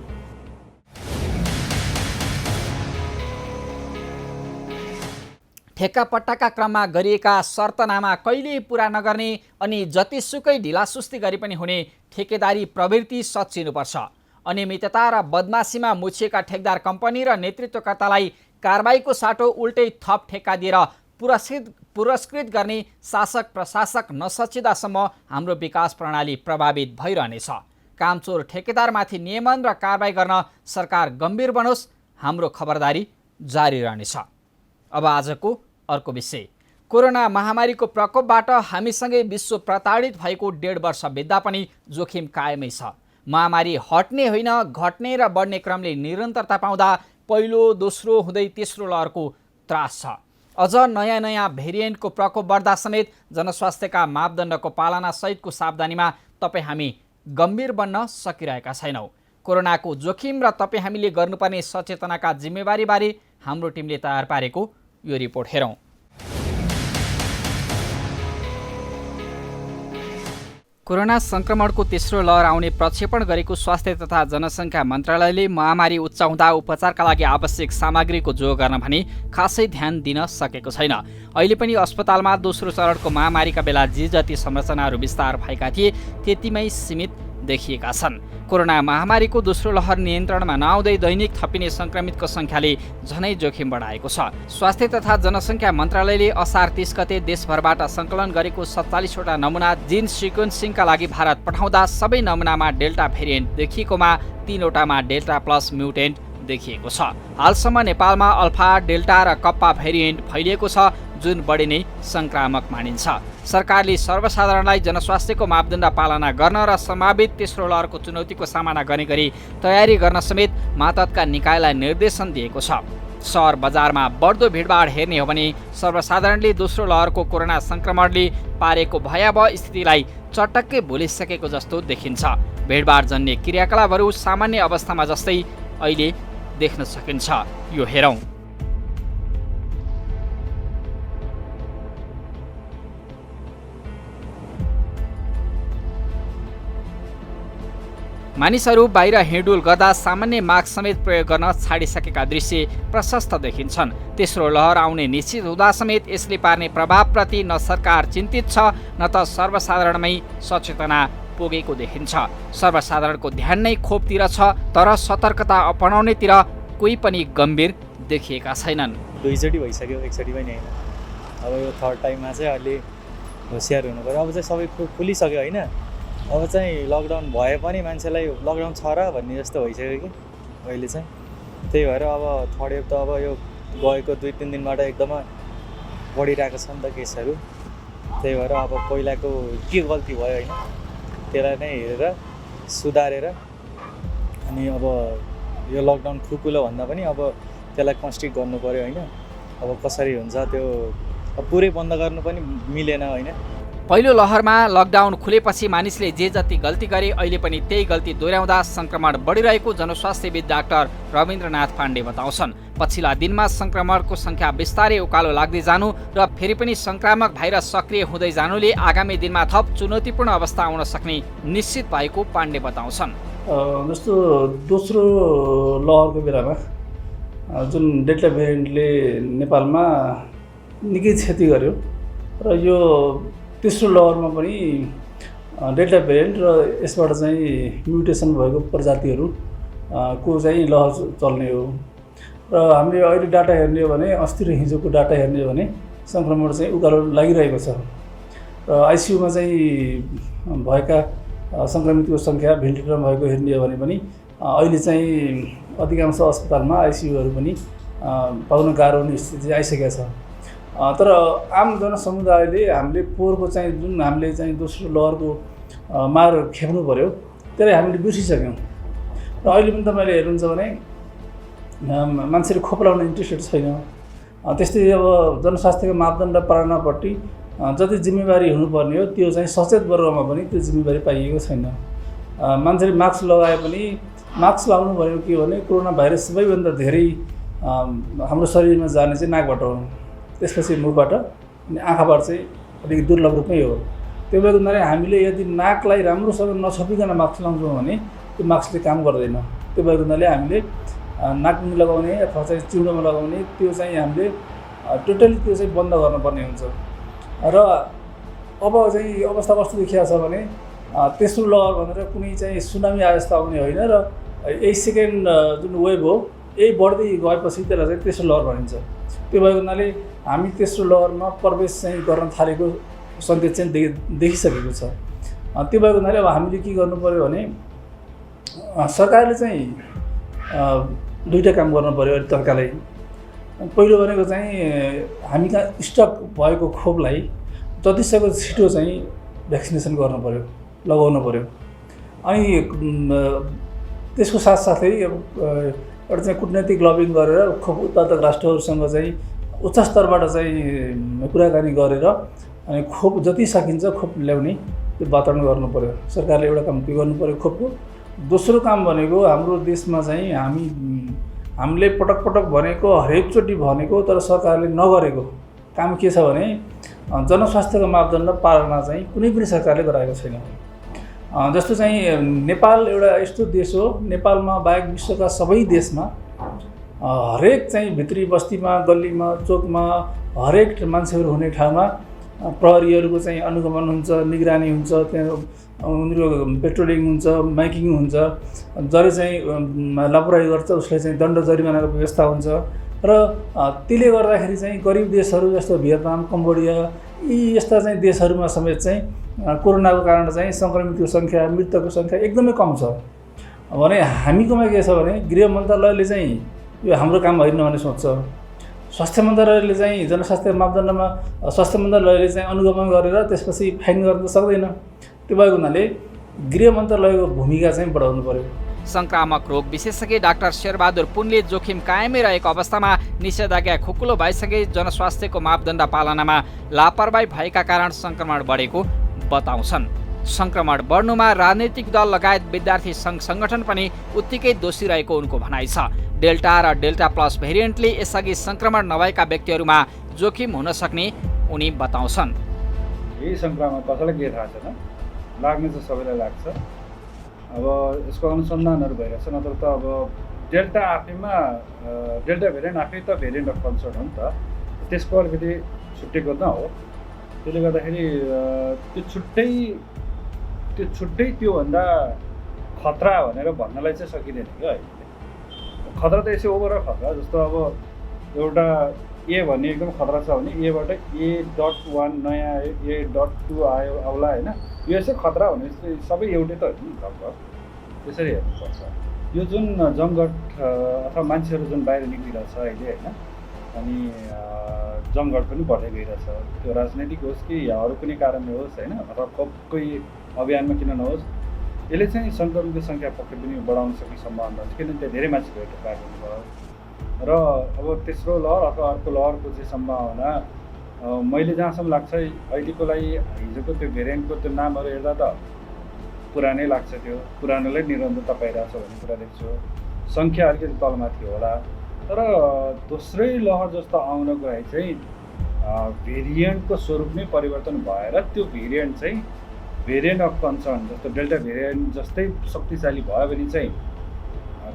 ठेक्कापट्टाका क्रममा गरिएका शर्तनामा कहिल्यै पुरा नगर्ने अनि जतिसुकै ढिलासुस्ती गरी पनि हुने ठेकेदारी प्रवृत्ति सच्चिनुपर्छ। अनियमितता र बदमासीमा मुछिएका ठेकदार कम्पनी र नेतृत्वकर्तालाई कारबाहीको साटो उल्टै थप ठेक्का दिएर पुरस्कृत गर्ने शासक प्रशासक नसचिँदासम्म हाम्रो विकास प्रणाली प्रभावित भइरहनेछ। कामचोर ठेकेदारमाथि नियमन र कारबाही गर्न सरकार गम्भीर बनोस्, हाम्रो खबरदारी जारी रहनेछ। अब आजको अर्को विषय, कोरोना महामारीको प्रकोपबाट हामीसँगै विश्व प्रताडित भएको 1.5 वर्ष बित्दा पनि जोखिम कायमै छ। महामारी हट्ने होइन, घट्ने र बढ्ने क्रमले निरन्तरता पाउँदा पहिलो, दोस्रो हुँदै तेस्रो लहरको त्रास छ। अझ नयाँ नयाँ भेरिएन्टको प्रकोप बढ्दा समेत जनस्वास्थ्यका मापदण्डको पालना सहितको सावधानीमा तपाईँ हामी गम्भीर बन्न सकिरहेका छैनौँ। कोरोनाको जोखिम र तपाईँ हामीले गर्नुपर्ने सचेतनाका जिम्मेवारीबारे हाम्रो टिमले तयार पारेको यो रिपोर्ट हेरौँ। कोरोना संक्रमणको तेस्रो लहर आउने प्रक्षेपण गरेको स्वास्थ्य तथा जनसङ्ख्या मन्त्रालयले महामारी उच्च हुँदा उपचारका लागि आवश्यक सामग्रीको जोड गर्न भने खासै ध्यान दिन सकेको छैन। अहिले पनि अस्पतालमा दोस्रो चरणको महामारीका बेला जे जति संरचनाहरू विस्तार भएका थिए त्यतिमै सीमित देखिएका छन्। कोरोना महामारीको दोस्रो लहर नियन्त्रणमा नआउँदै दैनिक थपिने संक्रमितको संख्याले झनै जोखिम बढाएको छ। स्वास्थ्य तथा जनसङ्ख्या मन्त्रालयले असार 30 गते देशभरबाट सङ्कलन गरेको 47वटा नमुना जिन सिक्वेन्सिङका लागि भारत पठाउँदा सबै नमुनामा डेल्टा भेरिएन्ट देखिएकोमा 3वटामा डेल्टा प्लस म्युटेन्ट देखिएको छ। हालसम्म नेपालमा अल्फा, डेल्टा र कप्पा भेरिएन्ट फैलिएको छ, जुन बढी नै संक्रामक मानिन्छ। सरकारले सर्वसाधारणलाई जनस्वास्थ्यको मापदण्ड पालना गर्न र सम्भावित तेस्रो लहरको चुनौतीको सामना गर्ने गरी तयारी गर्न समेत मातहतका निकायलाई निर्देशन दिएको छ। सहर बजारमा बढ्दो भिडभाड हेर्ने हो भने सर्वसाधारणले दोस्रो लहरको कोरोना संक्रमणले पारेको भयावह स्थितिलाई चटक्कै भुलिसकेको जस्तो देखिन्छ। भिडभाड जन्य क्रियाकलापहरू सामान्य अवस्थामा जस्तै अहिले देख्न सकिन्छ। यो हेरौँ। मानिसहरू बाहिर हिँडुल गर्दा सामान्य मास्क समेत प्रयोग गर्न छाडिसकेका दृश्य प्रशस्त देखिन्छन्। तेस्रो लहर आउने निश्चित हुँदा समेत यसले पार्ने प्रभावप्रति न सरकार चिन्तित छ न त सर्वसाधारणमै सचेतना पुगेको देखिन्छ। सर्वसाधारणको ध्यान नै खोपतिर छ, तर सतर्कता अपनाउनेतिर कोही पनि गम्भीर देखिएका छैनन्। दुईचोटि भइसक्यो, एकचोटि पनि होइन। अब यो थर्ड टाइममा चाहिँ अलि होसियार हुनु पर्यो। अब चाहिँ सबै खुलिसक्यो होइन, अब चाहिँ लकडाउन भए पनि मान्छेलाई लकडाउन छ र भन्ने जस्तो भइसक्यो कि अहिले चाहिँ। त्यही भएर अब थर्ड वेभ त अब यो गएको 2-3 दिनबाट एकदमै बढिरहेको छ नि त केसहरू। त्यही भएर अब पहिलाको के गल्ती भयो होइन, त्यसलाई नै हेरेर सुधारेर अनि अब यो लकडाउन खुकुलो भन्दा पनि अब त्यसलाई कन्स्ट्रिक्ट गर्नु पर्यो होइन। अब कसरी हुन्छ त्यो पुरै बन्द गर्नु पनि मिलेन होइन। पहिलो लहरमा लकडाउन खुलेपछि मानिसले जे जति गल्ती गरे अहिले पनि त्यही गल्ती दोहोऱ्याउँदा संक्रमण बढिरहेको जनस्वास्थ्यविद डाक्टर रविन्द्रनाथ पाण्डे बताउँछन्। पछिल्ला दिनमा संक्रमणको संख्या बिस्तारै उकालो लाग्दै जानु र फेरि पनि संक्रामक भाइरस सक्रिय हुँदै जानुले आगामी दिनमा थप चुनौतीपूर्ण अवस्था आउन सक्ने निश्चित भएको पाण्डे बताउँछन्। जस्तो दोस्रो लहरको बेलामा जुन डेल्टा भेरिएन्टले नेपालमा निकै क्षति गर्यो र यो तेस्रो लहरमा पनि डेल्टा भेरिएन्ट र यसबाट चाहिँ म्युटेसन भएको प्रजातिहरू को चाहिँ लहर चल्ने हो। र हामीले अहिले डाटा हेर्ने हो भने अस्ति र हिजोको डाटा हेर्ने हो भने सङ्क्रमण चाहिँ उकालो लागिरहेको छ र आइसियुमा चाहिँ भएका सङ्क्रमितको सङ्ख्या भेन्टिलेटरमा भएको हेर्ने हो भने पनि अहिले चाहिँ अधिकांश अस्पतालमा आइसियुहरू पनि पाउन गाह्रो हुने स्थिति आइसकेको छ। तर आम जनसमुदायले हामीले पोहोरको चाहिँ जुन हामीले चाहिँ दोस्रो लहरको मार खेप्नु पऱ्यो त्यसलाई हामीले बिर्सिसक्यौँ र अहिले पनि तपाईँले हेर्नुहुन्छ भने मान्छेले खोप लगाउन इन्ट्रेस्टेड छैन। त्यस्तै अब जनस्वास्थ्यको मापदण्ड पालनापट्टि जति जिम्मेवारी हुनुपर्ने हो त्यो चाहिँ सचेत वर्गमा पनि त्यो जिम्मेवारी पाइएको छैन। मान्छेले मास्क लगाए पनि मास्क लगाउनु भनेको के हो भने कोरोना भाइरस सबैभन्दा धेरै हाम्रो शरीरमा जाने चाहिँ नाकबाट हो, त्यसपछि मुखबाट अनि आँखाबाट चाहिँ अलिक दुर्लभ रूपमै हो। त्यो भएको हुनाले हामीले यदि नाकलाई राम्रोसँग नछोपिकन मास्क लगाउँछौँ भने त्यो मास्कले काम गर्दैन। त्यो भएको हुनाले हामीले नाकमुनि लगाउने अथवा चाहिँ चिउडोमा लगाउने त्यो चाहिँ हामीले टोटली त्यो चाहिँ बन्द गर्नुपर्ने हुन्छ। र अब चाहिँ अवस्था कस्तो देखिएको छ भने तेस्रो लहर भनेर कुनै चाहिँ सुनामी आए जस्तो आउने होइन र यही सेकेन्ड जुन वेभ हो यही बढ्दै गएपछि त्यसलाई चाहिँ तेस्रो लहर भनिन्छ। त्यो भएको हुनाले हामी तेस्रो लहरमा प्रवेश चाहिँ गर्न थालेको सङ्केत चाहिँ देखिसकेको छ। त्यो भएको हुनाले अब हामीले के गर्नु पऱ्यो भने सरकारले चाहिँ दुईवटा काम गर्नु पऱ्यो अहिले तत्कालै। पहिलो भनेको चाहिँ हामी कहाँ स्टक भएको खोपलाई जतिसक्दो छिटो चाहिँ भ्याक्सिनेसन गर्नु पऱ्यो, लगाउनु पऱ्यो। अनि त्यसको साथसाथै अब एउटा चाहिँ कुटनैतिक लबिङ गरेर खोप उत्पादक राष्ट्रहरूसँग चाहिँ उच्च स्तरबाट चाहिँ कुराकानी गरेर अनि खोप जति सकिन्छ खोप ल्याउने त्यो वातावरण गर्नु पऱ्यो। सरकारले एउटा काम त्यो गर्नु पऱ्यो खोपको। दोस्रो काम भनेको हाम्रो देशमा चाहिँ हामीले पटक पटक भनेको हरेकचोटि भनेको तर सरकारले नगरेको काम के छ भने जनस्वास्थ्यको मापदण्ड पालना चाहिँ कुनै पनि सरकारले गराएको छैन। जस्तो चाहिँ नेपाल एउटा यस्तो देश हो, नेपालमा बाहेक विश्वका सबै देशमा हरेक चाहिँ भित्री बस्तीमा गल्लीमा चोकमा हरेक मान्छेहरू हुने ठाउँमा प्रहरीहरूको चाहिँ अनुगमन हुन्छ, निगरानी हुन्छ, त्यहाँ उनीहरूको पेट्रोलिङ हुन्छ, माइकिङ हुन्छ। जसले चाहिँ लापरवाही गर्छ उसलाई चाहिँ दण्ड जरिमानाको व्यवस्था हुन्छ र त्यसले गर्दाखेरि चाहिँ गरिब देशहरू जस्तो भियतनाम, कम्बोडिया यी यस्ता चाहिँ देशहरूमा समेत चाहिँ कोरोनाको कारण चाहिँ सङ्क्रमितको सङ्ख्या, मृतकको सङ्ख्या एकदमै कम छ भने हामीकोमा के छ भने गृह मन्त्रालयले चाहिँ यो हाम्रो काम होइन भन्ने सोच्छ। स्वास्थ्य मन्त्रालयले चाहिँ जनस्वास्थ्य मापदण्डमा स्वास्थ्य मन्त्रालयले चाहिँ अनुगमन गरेर त्यसपछि फाइन गर्न त सक्दैन। त्यो भएको हुनाले गृह मन्त्रालयको भूमिका चाहिँ बढाउनु पर्यो। संक्रामक रोग विशेषज्ञ डाक्टर शेरबहादुर पुनले जोखिम कायमै रहेको अवस्थामा निषेधाज्ञा खुकुलो भइसके जनस्वास्थ्यको मापदण्ड पालनामा लापरवाही भएका कारण संक्रमण बढेको बताउँछन्। संक्रमण बढ्नुमा राजनैतिक दल लगायत विद्यार्थी सङ्घ सङ्गठन पनि उत्तिकै दोषी रहेको उनको भनाइ छ। डेल्टा र डेल्टा प्लस भेरिएन्टले यसअघि संक्रमण नभएका व्यक्तिहरूमा जोखिम हुन सक्ने उनी बताउँछन्। यही संक्रमण कसैलाई के थाहा छैन, लाग्ने चाहिँ सबैलाई लाग्छ। अब यसको अनुसन्धानहरू भइरहेछ। नत्र त अब डेल्टा आफैमा डेल्टा भेरिएन्ट आफै त भेरिएन्ट अफ कन्सर्न हो नि त, त्यसको अलिकति छुट्टेको त हो। त्यसले गर्दाखेरि त्यो छुट्टै त्योभन्दा खतरा भनेर भन्नलाई चाहिँ सकिँदैन क्या। अहिले खतरा त यसो ओभरअल खतरा जस्तो अब एउटा ए भन्ने एकदम खतरा छ भने एबाट A.1 नयाँ A.2 आयो आउला होइन, यो यसो खतरा भने सबै एउटै त हो नि लगभग। त्यसरी हेर्नुपर्छ। यो जुन जमघट अथवा मान्छेहरू जुन बाहिर निक्लिरहेछ अहिले होइन, अनि जमघट पनि बढ्दै गइरहेछ। त्यो राजनैतिक होस् कि या अरू कुनै कारणले होस् होइन, अथवा खोपकै अभियानमा किन नहोस्, यसले चाहिँ सङ्क्रमितको सङ्ख्या पक्कै पनि बढाउन सक्ने सम्भावना छ। किनभने त्यहाँ धेरै मान्छे भेट पाएको हुन्छ र अब तेस्रो लहर अथवा अर्को लहरको चाहिँ सम्भावना मैले जहाँसम्म लाग्छ अहिलेको लागि हिजोको त्यो भेरिएन्टको त्यो नामहरू हेर्दा त पुरानै लाग्छ। त्यो पुरानोलाई निरन्तरता पाइरहेछ भन्ने कुरा देख्छु। सङ्ख्या अलिकति तलमाथि होला, तर दोस्रै लहर जस्तो आउनको लागि चाहिँ भेरिएन्टको स्वरूप नै परिवर्तन भएर त्यो भेरिएन्ट चाहिँ भेरिएन्ट अफ कन्सर्न जस्तो डेल्टा भेरिएन्ट जस्तै शक्तिशाली भयो भने चाहिँ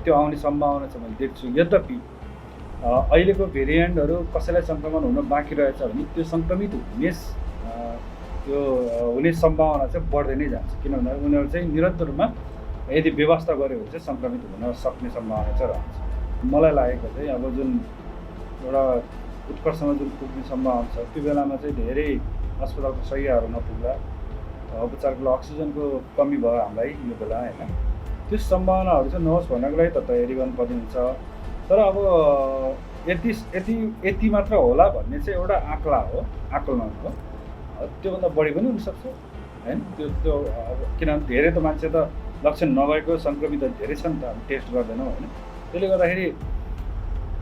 त्यो आउने सम्भावना छ मैले देख्छु। यद्यपि अहिलेको भेरिएन्टहरू कसैलाई सङ्क्रमण हुन बाँकी रहेछ भने त्यो सङ्क्रमित हुने सम्भावना चाहिँ बढ्दै नै जान्छ। किनभने उनीहरू चाहिँ निरन्तर रूपमा यदि व्यवस्था गऱ्यो भने चाहिँ सङ्क्रमित हुन सक्ने सम्भावना चाहिँ रहन्छ। मलाई लागेको चाहिँ अब जुन एउटा उत्कर्षमा जुन पुग्ने सम्भावना छ त्यो बेलामा चाहिँ धेरै अस्पतालको शय्याहरू नपुग्ला, उपचारको लागि अक्सिजनको कमी भयो हामीलाई यो बेला होइन, त्यो सम्भावनाहरू चाहिँ नहोस् भन्नको लागि त तयारी गर्नुपर्ने हुन्छ। तर अब यति मात्र होला भन्ने चाहिँ एउटा आँकला हो, आकलन हो, त्योभन्दा बढी पनि हुनसक्छ होइन। त्यो अब किनभने धेरै त मान्छे त लक्षण नभएको सङ्क्रमित धेरै छ नि त, हामी टेस्ट गर्दैनौँ होइन। त्यसले गर्दाखेरि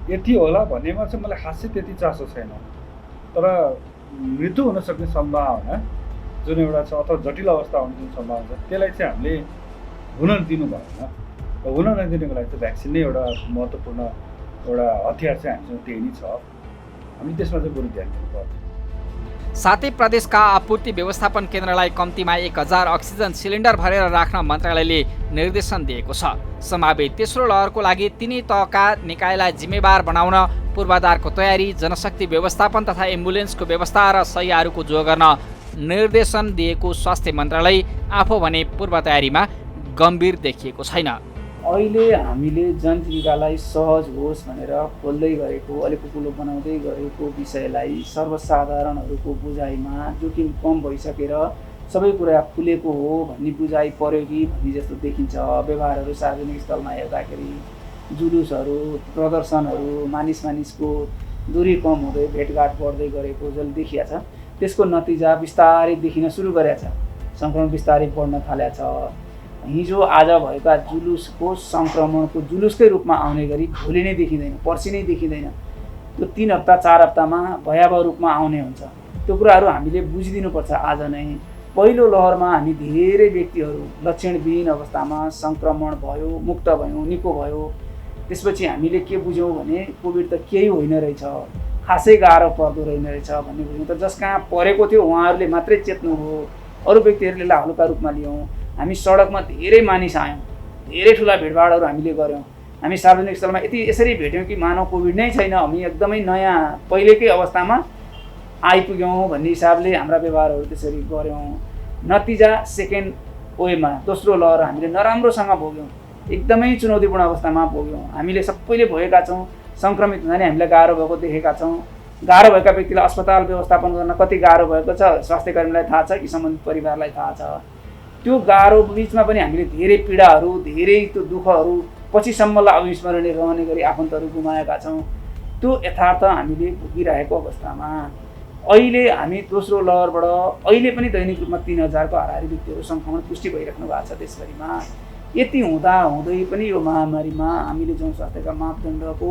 यति होला भन्नेमा चाहिँ मलाई खासै त्यति चासो छैन। तर मृत्यु हुन सक्ने सम्भावना जुन एउटा छ अथवा जटिल अवस्था हुने जुन सम्भावना छ त्यसलाई चाहिँ हामीले हुन दिनु भएन। हुन नदिनुको लागि चाहिँ भ्याक्सिन नै एउटा महत्त्वपूर्ण एउटा हतियार चाहिँ हामीसँग त्यही नै छ। हामी त्यसमा चाहिँ बरु ध्यान दिनुपर्छ। साथै प्रदेशका आपूर्ति व्यवस्थापन केन्द्रलाई कम्तीमा 1000 अक्सिजन सिलिन्डर भरेर राख्न मन्त्रालयले निर्देशन दिएको छ। सम्भावित तेस्रो लहरको लागि तिनै तहका निकायलाई जिम्मेवार बनाउन पूर्वाधारको तयारी, जनशक्ति व्यवस्थापन तथा एम्बुलेन्सको व्यवस्था र शय्याहरूको जोड गर्न निर्देशन दिएको स्वास्थ्य मन्त्रालय आफू भने पूर्व तयारीमा गम्भीर देखिएको छैन। अहिले हामीले जनजीविकालाई सहज होस् भनेर खोल्दै गरेको, अलिक कुलो बनाउँदै गरेको विषयलाई सर्वसाधारणहरूको बुझाइमा जोखिम कम भइसकेर सबै कुरा खुलेको हो भन्ने बुझाइ पर्यो कि भन्ने जस्तो देखिन्छ। व्यवहारहरू सार्वजनिक स्थलमा हेर्दाखेरि जुलुसहरू, प्रदर्शनहरू, मानिसको दूरी कम हुँदै भेटघाट बढ्दै गरेको जसले देखिया छ, त्यसको नतिजा बिस्तारै देखिन सुरु गरेको छ। सङ्क्रमण बिस्तारै बढ्न थालेको छ। हिजो आज भएका जुलुसको सङ्क्रमणको जुलुसकै रूपमा आउने गरी भोलि नै देखिँदैन, पर्सि नै देखिँदैन। त्यो 3 हप्ता 4 हप्तामा भयावह रूपमा आउने हुन्छ। त्यो कुराहरू हामीले बुझिदिनुपर्छ। आज नै पहिलो लहरमा हामी धेरै व्यक्तिहरू लक्षणविहीन अवस्थामा सङ्क्रमण भयो, मुक्त भयौँ, निको भयो। त्यसपछि हामीले के बुझ्यौँ भने कोभिड त केही होइन रहेछ, खासै गाह्रो पर्दो रहेन रहेछ भन्ने बुझ्यौँ। त जस कहाँ परेको थियो उहाँहरूले मात्रै चेत्नुभयो, अरू व्यक्तिहरूले हल्का रूपमा लियौँ। हामी सडकमा धेरै मानिस आयौँ, धेरै ठुला भेटभाडहरू हामीले गऱ्यौँ। हामी सार्वजनिक स्थलमा यसरी भेट्यौँ कि मानव कोभिड नै छैन, हामी एकदमै नयाँ पहिलेकै अवस्थामा आइपुग्यौँ भन्ने हिसाबले हाम्रा व्यवहारहरू त्यसरी गऱ्यौँ। नतिजा सेकेन्ड वेभमा, दोस्रो लहर हामीले नराम्रोसँग भोग्यौँ, एकदमै चुनौतीपूर्ण अवस्थामा भोग्यौँ। हामीले सबैले भएका छौँ, सङ्क्रमित हुँदा नै हामीलाई गाह्रो भएको देखेका छौँ। गाह्रो भएका व्यक्तिलाई अस्पताल व्यवस्थापन गर्न कति गाह्रो भएको छ स्वास्थ्य कर्मीलाई थाहा छ कि सम्बन्धित परिवारलाई थाहा छ। त्यो गाह्रो बिचमा पनि हामीले धेरै पीडाहरू, धेरै त्यो दुःखहरू पछिसम्मलाई अविस्मरणीय रहने गरी आफन्तहरू गुमाएका छौँ। त्यो यथार्थ हामीले भोगिरहेको अवस्थामा अहिले हामी दोस्रो लहरबाट अहिले पनि दैनिक रूपमा 3000 को हाराहारी व्यक्तिहरू सङ्क्रमण पुष्टि भइराख्नु भएको छ देशभरिमा। यति हुँदै पनि यो महामारीमा हामीले जुन स्वास्थ्यका मापदण्डको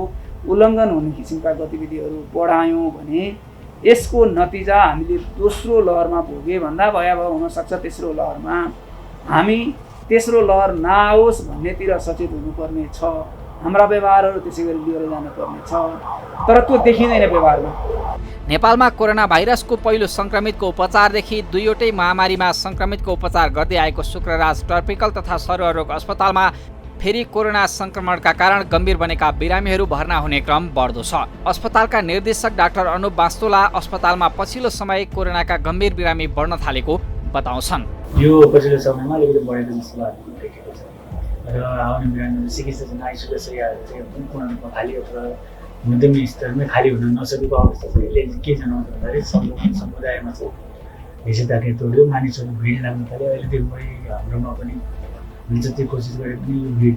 उल्लङ्घन हुने किसिमका गतिविधिहरू बढायौँ भने यसको नतिजा हामीले दोस्रो लहरमा भोगे भन्दा भयावह हुनसक्छ। तेस्रो लहरमा हामी तेस्रो लहर नआओस् भन्नेतिर सचेत हुनुपर्ने छ। हाम्रा व्यवहारहरू त्यसै गरी लिएर जानुपर्ने छ, तर त्यो देखिँदैन व्यवहारमा। नेपालमा कोरोना भाइरसको पहिलो सङ्क्रमितको उपचारदेखि दुईवटै महामारीमा सङ्क्रमितको उपचार गर्दै आएको शुक्रराज ट्रपिकल तथा सरुवा रोग अस्पतालमा फेरि कोरोना सङ्क्रमणका कारण गम्भीर बनेका बिरामीहरू भर्ना हुने क्रम बढ्दो छ। अस्पतालका निर्देशक डाक्टर अनुप बास्तोला अस्पतालमा पछिल्लो समय कोरोनाका गम्भीर बिरामी बढ्न थालेको बताउँछन्। यो पछिल्लो समयमा अलिकति बढेको जस्तो लागेको छ र आउने बिरामीहरू चिकित्सा आइसुका शय्याहरू चाहिँ पूर्ण रूपमा खाली अथवा मध्यम स्तरमै खाली हुन नसकेको अवस्था छ। यसले के जनाउँछ भन्दाखेरि सङ्क्रमण समुदायमा चाहिँ निषेधाज्ञा तोड्यो, मानिसहरू भिड लाग्न थाल्यो। अहिले त्यो हाम्रोमा पनि हुन्छ, त्यो कोसिस गरे पनि यो भिड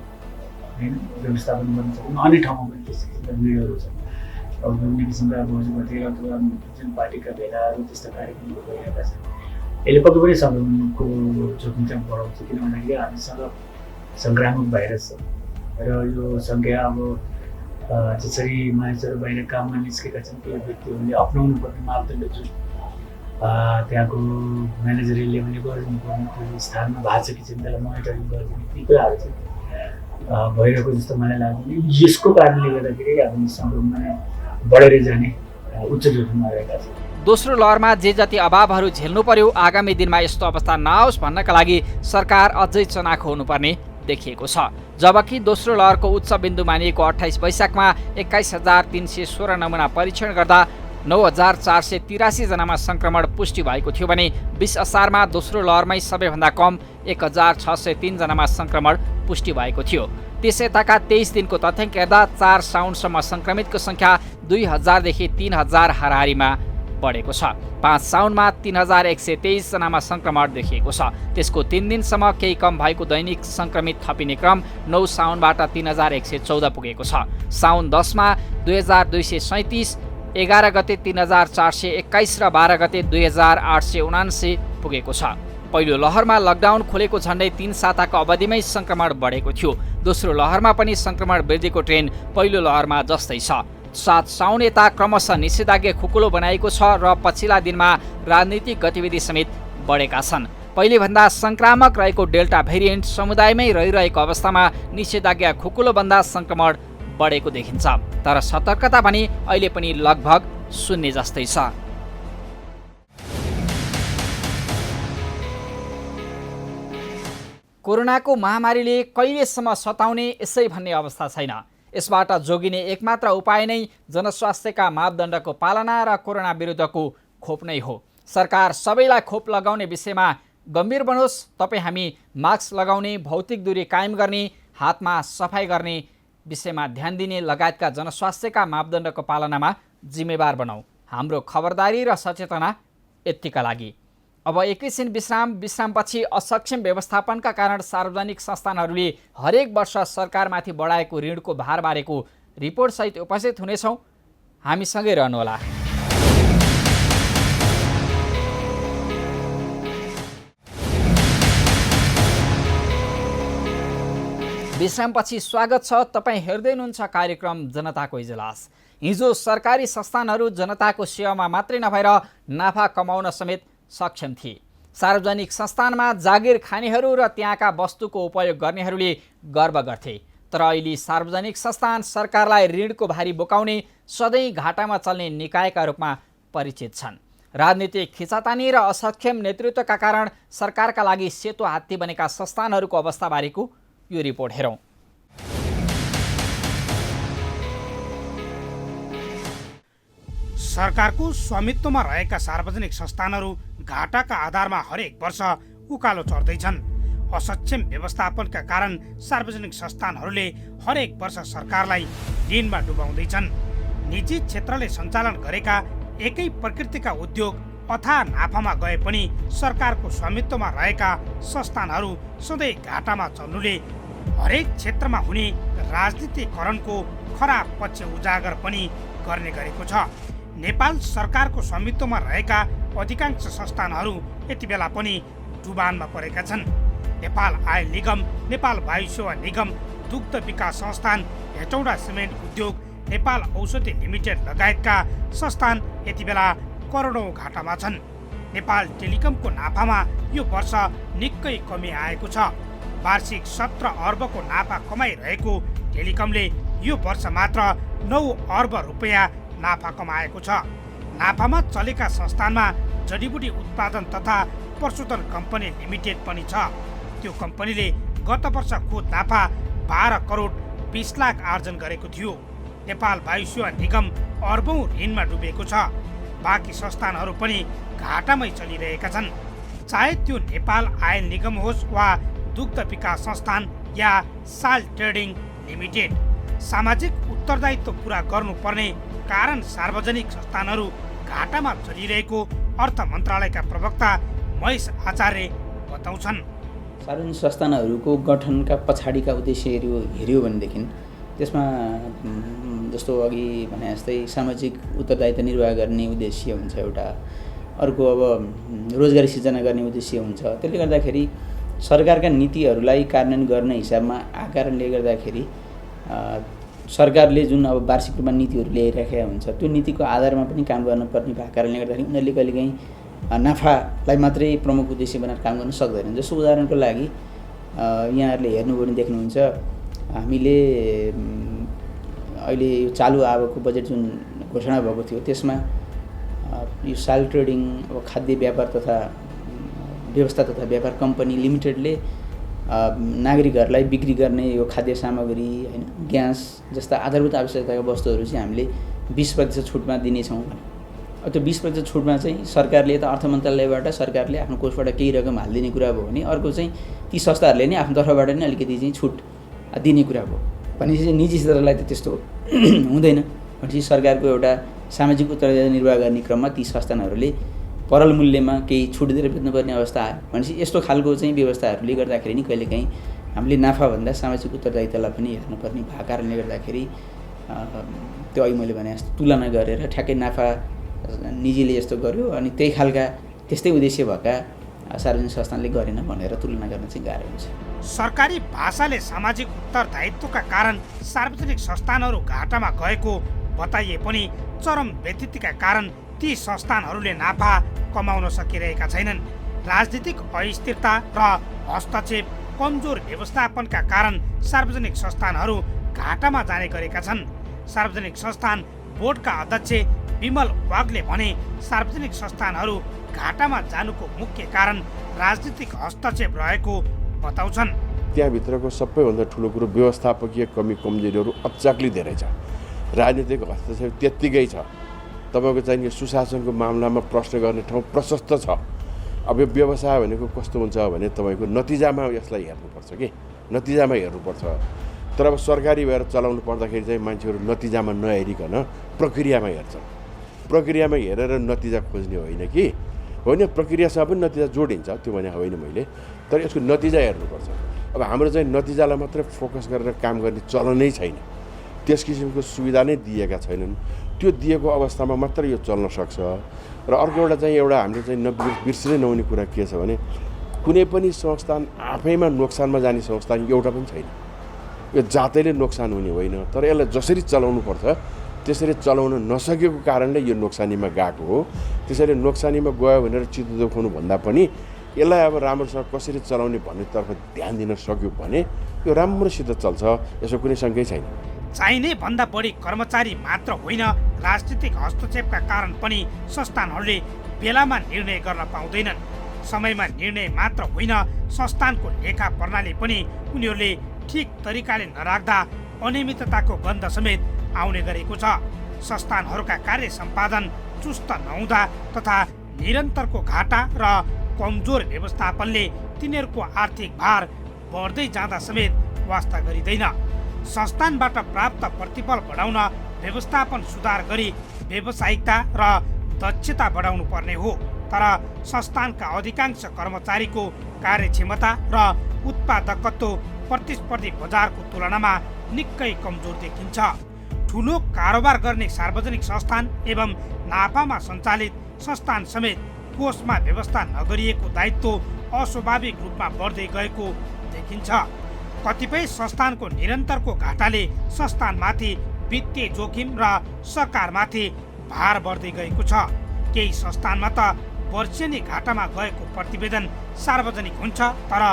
होइन व्यवस्थापन गर्न सक्दैन। अन्य ठाउँमा पनि त्यस्तो किसिमका भिडहरू छन्। अब विभिन्न किसिमका भोजभतेर अथवा जुन पार्टीका भेलाहरू त्यस्ता कार्यक्रमहरू भइरहेका छन्। यसले पक्कै पनि सङ्क्रमणको जोखिम चाहिँ बढाउँछ, किन भन्दाखेरि हामीसँग सङ्क्रामक भाइरस छ र यो सङ्ख्या अब जसरी मानिसहरू बाहिर काममा निस्केका छन् त्यो व्यक्तिहरूले अप्नाउनु पर्ने मापदण्ड जुन त्यहाँको म्यानेजरियल लेभलले गरिदिनुपर्ने त्यो स्थानमा भएको छ कि चाहिँ त्यसलाई मोनिटरिङ गरिदिने ती कुराहरू चाहिँ भइरहेको जस्तो मलाई लाग्दैन। यसको कारणले गर्दाखेरि हामी सङ्क्रमण बढेर जाने उच्च जोखिममा रहेका छौँ। दोस्रो लहरमा जे जति अभावहरू झेल्नु पर्यो, आगामी दिनमा यस्तो अवस्था नआओस् भन्नका लागि सरकार अझै चनाखो हुनुपर्ने देखिएको छ। जबकि दोस्रो लहरको उच्च बिन्दु मानिएको 28 वैशाखमा 21316 नमुना परीक्षण गर्दा 9,483 जनामा संक्रमण पुष्टि भएको थियो भने 20 असारमा दोस्रो लहरमै सबैभन्दा कम 1,603 जनामा संक्रमण पुष्टि भएको थियो। त्यस यताका 23 दिनको तथ्याङ्क हेर्दा 4 साउनसम्म संक्रमितको सङ्ख्या 2,000 देखि 3,000 हाराहारीमा बढेको छ। 5 साउनमा 3,123 जनामा संक्रमण देखिएको छ। त्यसको 3 दिनसम्म केही कम भएको दैनिक संक्रमित थपिने क्रम 9 साउनबाट 3,114 पुगेको छ। साउन 10 मा 2,237, 11 गते 3,421 र 12 गते 2,879 पुगेको छ। पहिलो लहरमा लकडाउन खोलेको झन्डै 3 साताको अवधिमै संक्रमण बढेको थियो। दोस्रो लहरमा पनि संक्रमण वृद्धिको ट्रेन्ड पहिलो लहरमा जस्तै छ। 7 साउन यता क्रमशः निषेधाज्ञा खुकुलो बनाएको छ र पछिल्ला दिनमा राजनीतिक गतिविधि समेत बढेका छन्। पहिलेभन्दा संक्रामक रहेको डेल्टा भेरिएन्ट समुदायमै रहिरहेको अवस्थामा निषेधाज्ञा खुकुलोभन्दा संक्रमण बढेको देखिन्छ। तर सतर्कता भने अहिले पनि लगभग शून्य जस्तै छ। कोरोनाको महामारीले कहिलेसम्म सताउने यसै भन्ने अवस्था छैन। यसबाट जोगिने एकमात्र उपाय नै जनस्वास्थ्यका मापदण्डको पालना र कोरोना विरुद्धको खोप नै हो। सरकार सबैलाई खोप लगाउने विषयमा गम्भीर बनोस्। तपाईँ हामी मास्क लगाउने, भौतिक दूरी कायम गर्ने, हातमा सफाई गर्ने विषयमा ध्यान दिने लगायतका जनस्वास्थ्यका मापदण्डको पालनामा जिम्मेवार बनाऊ। हाम्रो खबरदारी र सचेतना यतिका लागि। अब एकैछिन विश्रामपछि असक्षम व्यवस्थापनका कारण सार्वजनिक संस्थानहरूले हरेक वर्ष सरकारमाथि बढाएको ऋणको भारबारेको रिपोर्टसहित उपस्थित हुनेछौँ। हामीसँगै रहनुहोला। विश्रामपछि स्वागत छ। तपाईँ हेर्दै हुनुहुन्छ कार्यक्रम जनताको इजलास। हिजो सरकारी संस्थानहरू जनताको सेवामा मात्रै नभएर नाफा कमाउन समेत सक्षम थिए। सार्वजनिक संस्थानमा जागिर खानेहरू र त्यहाँका वस्तुको उपयोग गर्नेहरूले गर्व गर्थे। तर अहिले सार्वजनिक संस्थान सरकारलाई ऋणको भारी बोकाउने, सधैँ घाटामा चल्ने निकायका रूपमा परिचित छन्। राजनीतिक खिचातानी र असक्षम नेतृत्वका कारण सरकारका लागि सेतो हात्ती बनेका संस्थानहरूको अवस्थाबारेको यो रिपोर्ट हेरौँ। सरकारको स्वामित्वमा रहेका सार्वजनिक संस्थानहरू घाटाका आधारमा हरेक वर्ष उकालो चढ्दैछन्। असक्षम व्यवस्थापनका कारण सार्वजनिक संस्थानहरूले हरेक वर्ष सरकारलाई ऋणमा डुबाउँदैछन्। निजी क्षेत्रले सञ्चालन गरेका एकै प्रकृतिका उद्योग अथाह नाफामा गए पनि सरकारको स्वामित्वमा रहेका संस्थानहरू सधैँ घाटामा चल्नुले हरेक क्षेत्रमा हुने राजनीतिकरणको खराब पक्ष उजागर पनि गर्ने गरेको छ। नेपाल सरकारको स्वामित्वमा रहेका अधिकांश संस्थानहरू यति बेला पनि डुबानमा परेका छन्। नेपाल आयल निगम, नेपाल वायु सेवा निगम, दुग्ध विकास संस्थान, हेटौडा सिमेन्ट उद्योग, नेपाल औषधि लिमिटेड लगायतका संस्थान यति बेला करोडौँ घाटामा छन्। नेपाल टेलिकमको नाफामा यो वर्ष निकै कमी आएको छ। वार्षिक 17 अर्बको नाफा कमाइरहेको टेलिकमले यो वर्ष मात्र 9 अर्ब रुपियाँ नाफा कमाएको छ। नाफामा चलेका संस्थानमा जडीबुटी उत्पादन तथा पशुधन कम्पनी लिमिटेड पनि छ। त्यो कम्पनीले गत वर्ष खुद नाफा 12 करोड 20 लाख आर्जन गरेको थियो। नेपाल वायु सेवा निगम अर्बौं ऋणमा डुबेको छ। बाँकी संस्थानहरू पनि घाटामै चलिरहेका छन्। चाहे त्यो नेपाल आयल निगम होस् वा दुग्ध विकास संस्थान या साल ट्रेडिङ लिमिटेड। सामाजिक उत्तरदायित्व पूरा गर्नुपर्ने कारण सार्वजनिक संस्थानहरू घाटामा चलिरहेको अर्थ मन्त्रालयका प्रवक्ता महेश आचार्य बताउँछन्। सार्वजनिक संस्थानहरूको गठनका पछाडिका उद्देश्यहरू हेऱ्यो भनेदेखि त्यसमा जस्तो अघि भने जस्तै सामाजिक उत्तरदायित्व निर्वाह गर्ने उद्देश्य हुन्छ एउटा, अर्को अब रोजगारी सिर्जना गर्ने उद्देश्य हुन्छ। त्यसले गर्दाखेरि सरकारका नीतिहरूलाई कार्यान्वयन गर्ने हिसाबमा आएको कारणले गर्दाखेरि सरकारले जुन अब वार्षिक रूपमा नीतिहरू ल्याइराखेका हुन्छ त्यो नीतिको आधारमा पनि काम गर्नुपर्ने भएको कारणले गर्दाखेरि उनीहरूले कहिलेकाहीँ नाफालाई मात्रै प्रमुख उद्देश्य बनाएर काम गर्न सक्दैनन्। जस्तो उदाहरणको लागि यहाँहरूले हेर्नुभयो भने देख्नुहुन्छ हामीले अहिले यो चालु आवकको बजेट जुन घोषणा भएको थियो त्यसमा यो साल ट्रेडिङ अब खाद्य व्यापार तथा व्यवस्था तथा व्यापार कम्पनी लिमिटेडले नागरिकहरूलाई बिक्री गर्ने यो खाद्य सामग्री हैन ग्यास जस्ता आधारभूत आवश्यकताका वस्तुहरू चाहिँ हामीले 20% छुटमा दिनेछौँ त्यो 20% छुटमा चाहिँ सरकारले त अर्थ मन्त्रालयबाट सरकारले आफ्नो कोषबाट केही रकम हालिदिने कुरा भयो भने अर्को चाहिँ ती संस्थाहरूले नै आफ्नो तर्फबाट नै अलिकति चाहिँ छुट दिने कुरा भयो। भनेपछि चाहिँ निजी क्षेत्रलाई त त्यस्तो हुँदैन। भनेपछि सरकारको एउटा सामाजिक उत्तरदायित्व निर्वाह गर्ने क्रममा ती संस्थानहरूले परल मूल्यमा केही छुट दिएर बेच्नुपर्ने अवस्था आयो। भनेपछि यस्तो खालको चाहिँ व्यवस्थाहरूले गर्दाखेरि नि कहिलेकाहीँ हामीले नाफाभन्दा सामाजिक उत्तरदायित्वलाई पनि हेर्नुपर्ने भएको कारणले गर्दाखेरि त्यो अघि मैले भने जस्तो तुलना गरेर ठ्याक्कै नाफा निजीले यस्तो गर्यो अनि त्यही खालका त्यस्तै उद्देश्य भएका सार्वजनिक संस्थानले गरेन भनेर तुलना गर्न चाहिँ गाह्रो हुन्छ। सरकारी भाषाले सामाजिक उत्तरदायित्वका कारण सार्वजनिक संस्थानहरू घाटामा गएको बताइए पनि चरम व्यतिथिका कारण ती संस्थानहरूले नाफा कमाउन सकिरहेका छैनन्। राजनीतिक अस्थिरता र हस्तक्षेप, कमजोर व्यवस्थापनका कारण सार्वजनिक संस्थानहरू घाटामा जाने गरेका छन्। सार्वजनिक संस्थान बोर्डका अध्यक्ष विमल वाग्ले भने सार्वजनिक संस्थानहरू घाटामा जानुको मुख्य कारण राजनीतिक हस्तक्षेप रहेको बताउँछन्। त्यहाँभित्रको सबैभन्दा ठुलो कुरो व्यवस्थापकीय कमी कमजोरीहरू अचाक्लै धेरै छ। राजनीतिक हस्तक्षेप त्यत्तिकै छ। तपाईँको चाहिँ सुशासनको मामलामा प्रश्न गर्ने ठाउँ प्रशस्त छ। अब यो व्यवसाय भनेको कस्तो हुन्छ भने तपाईँको नतिजामा यसलाई हेर्नुपर्छ कि नतिजामा हेर्नुपर्छ। तर अब सरकारी भएर चलाउनु पर्दाखेरि चाहिँ मान्छेहरू नतिजामा नहेरिकन प्रक्रियामा हेर्छन्। प्रक्रियामा हेरेर नतिजा खोज्ने होइन कि होइन, प्रक्रियासँग पनि नतिजा जोडिन्छ, त्यो भने होइन मैले, तर यसको नतिजा हेर्नुपर्छ। अब हाम्रो चाहिँ नतिजालाई मात्रै फोकस गरेर काम गर्ने चलनै छैन। त्यस किसिमको सुविधा नै दिएका छैनन्। त्यो दिएको अवस्थामा मात्र यो चल्न सक्छ। र अर्को एउटा चाहिँ हामीले चाहिँ बिर्सिनै नहुने कुरा के छ भने कुनै पनि संस्थान आफैमा नोक्सानमा जाने संस्थान एउटा पनि छैन। यो जातैले नोक्सान हुने होइन, तर यसलाई जसरी चलाउनु पर्छ त्यसरी चलाउन नसकेको कारणले यो नोक्सानीमा गएको हो। त्यसरी नोक्सानीमा गयो भनेर चित्त दुखाउनु भन्दा पनि यसलाई अब राम्रोसँग कसरी चलाउने भन्नेतर्फ ध्यान दिन सक्यो भने यो राम्रोसित चल्छ, यसो कुनै शङ्कै छैन। चाहिने भन्दा बढी कर्मचारी मात्र होइन, राजनीतिक हस्तक्षेपका कारण पनि संस्थानहरूले बेलामा निर्णय गर्न पाउँदैनन्। समयमा निर्णय मात्र होइन, संस्थानको लेखा प्रणाली पनि उनीहरूले ठिक तरिकाले नराख्दा अनियमितताको गन्ध समेत आउने गरेको छ। संस्थानहरूका कार्य सम्पादन चुस्त नहुँदा तथा निरन्तरको घाटा र कमजोर व्यवस्थापनले तिनीहरूको आर्थिक भार बढ्दै जाँदा समेत वास्ता गरिँदैन। संस्थानबाट प्राप्त प्रतिफल बढाउन व्यवस्थापन सुधार गरी व्यावसायिकता र दक्षता बढाउनु पर्ने हो। तर संस्थानका अधिकांश कर्मचारीको कार्यक्षमता र उत्पादकत्व प्रतिस्पर्धी बजारको तुलनामा निकै कमजोर देखिन्छ। ठुलो कारोबार गर्ने सार्वजनिक संस्थान एवं नाफामा सञ्चालित संस्थान समेत कोषमा व्यवस्था नगरिएको दायित्व अस्वाभाविक रूपमा बढ्दै गएको देखिन्छ। कतिपय संस्थानको निरन्तरको घाटाले संस्थानमाथि वित्तीय जोखिम र सरकारमाथि भार बढ्दै गएको छ। केही संस्थानमा त वर्षेनी घाटामा गएको प्रतिवेदन सार्वजनिक हुन्छ, तर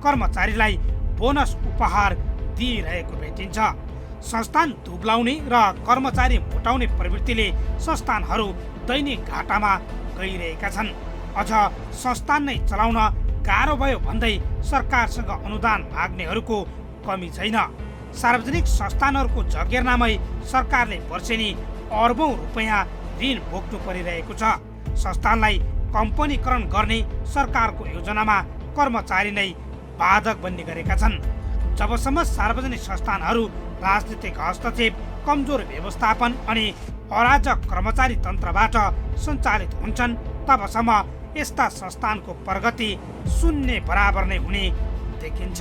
कर्मचारीलाई बोनस उपहार दिइरहेको भेटिन्छ। संस्थान दुब्लाउने र कर्मचारी मोटाउने प्रवृत्तिले संस्थानहरू दैनिक घाटामा गइरहेका छन्। अझ संस्थान नै चलाउन गाह्रो भयो भन्दै सरकारसँग अनुदान माग्नेहरूको कमी छैन। सार्वजनिक संस्थानहरूको जगेर्नामै सरकारले वर्षेनी अर्बौं रुपैयाँ ऋण बोक्नु परिरहेको छ। संस्थानलाई कम्पनीकरण गर्ने सरकारको योजनामा कर्मचारी नै बाधक बन्ने गरेका छन्। जबसम्म सार्वजनिक संस्थानहरू राजनीतिक हस्तक्षेप, कमजोर व्यवस्थापन अनि अराजक कर्मचारी तन्त्रबाट सञ्चालित हुन्छन्, तबसम्म यस्ता संस्थानको प्रगति शून्य बराबर नै हुने देखिन्छ।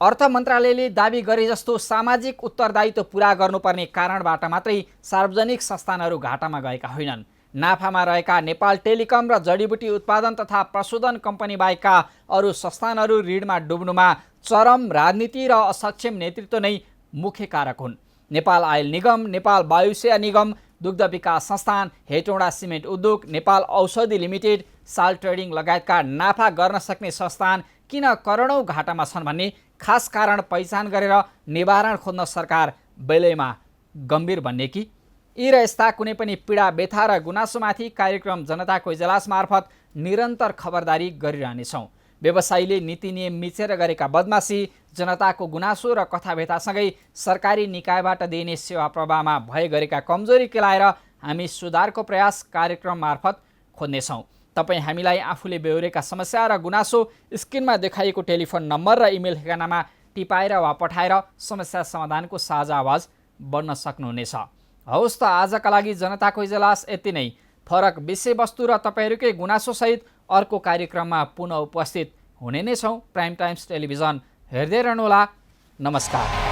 अर्थ मन्त्रालयले दाबी गरे जस्तो सामाजिक उत्तरदायित्व पूरा गर्नुपर्ने कारणबाट मात्रै सार्वजनिक संस्थानहरू घाटामा गएका होइनन्। नाफामा रहेका नेपाल टेलिकम र जडीबुटी उत्पादन तथा प्रशोधन कम्पनी बाहेकका अरू संस्थानहरू ऋणमा डुब्नुमा चरम राजनीति र असक्षम नेतृत्व नै मुख्य कारक हुन्। नेपाल आयल निगम, नेपाल वायुसेना निगम, दुग्ध विकास संस्थान, हेटौँडा सिमेन्ट उद्योग, नेपाल औषधि लिमिटेड, साल ट्रेडिङ लगायतका नाफा गर्न सक्ने संस्थान किन करोडौँ घाटामा छन् भन्ने खास कारण पहिचान गरेर निवारण खोज्न सरकार बेलैमा गम्भीर बन्ने कि यी र यस्ता कुनै पनि पीडा व्यथा र गुनासोमाथि कार्यक्रम जनताको इजलास मार्फत निरन्तर खबरदारी गरिरहनेछौँ। व्यवसायीले नीति नियम मिचेर गरेका बदमासी, जनताको गुनासो र कथाव्यथासँगै सरकारी निकायबाट दिइने सेवा प्रवाहमा भए गरेका कमजोरी केलाएर हामी सुधारको प्रयास कार्यक्रम मार्फत खोज्नेछौँ। तपाईँ हामीलाई आफूले बेहोरेका समस्या र गुनासो स्क्रिनमा देखाइएको टेलिफोन नम्बर र इमेल ठेगानामा टिपाएर वा पठाएर समस्या समाधानको साझा आवाज बन्न सक्नुहुनेछ। हवस् त, आजका लागि जनताको इजलास यति नै। फरक विषयवस्तु र तपाईँहरूकै गुनासोसहित अर्को कार्यक्रममा पुनः उपस्थित हुने नै छौँ। प्राइम टाइम्स टेलिभिजन हेर्दै रहनुहोला। नमस्कार।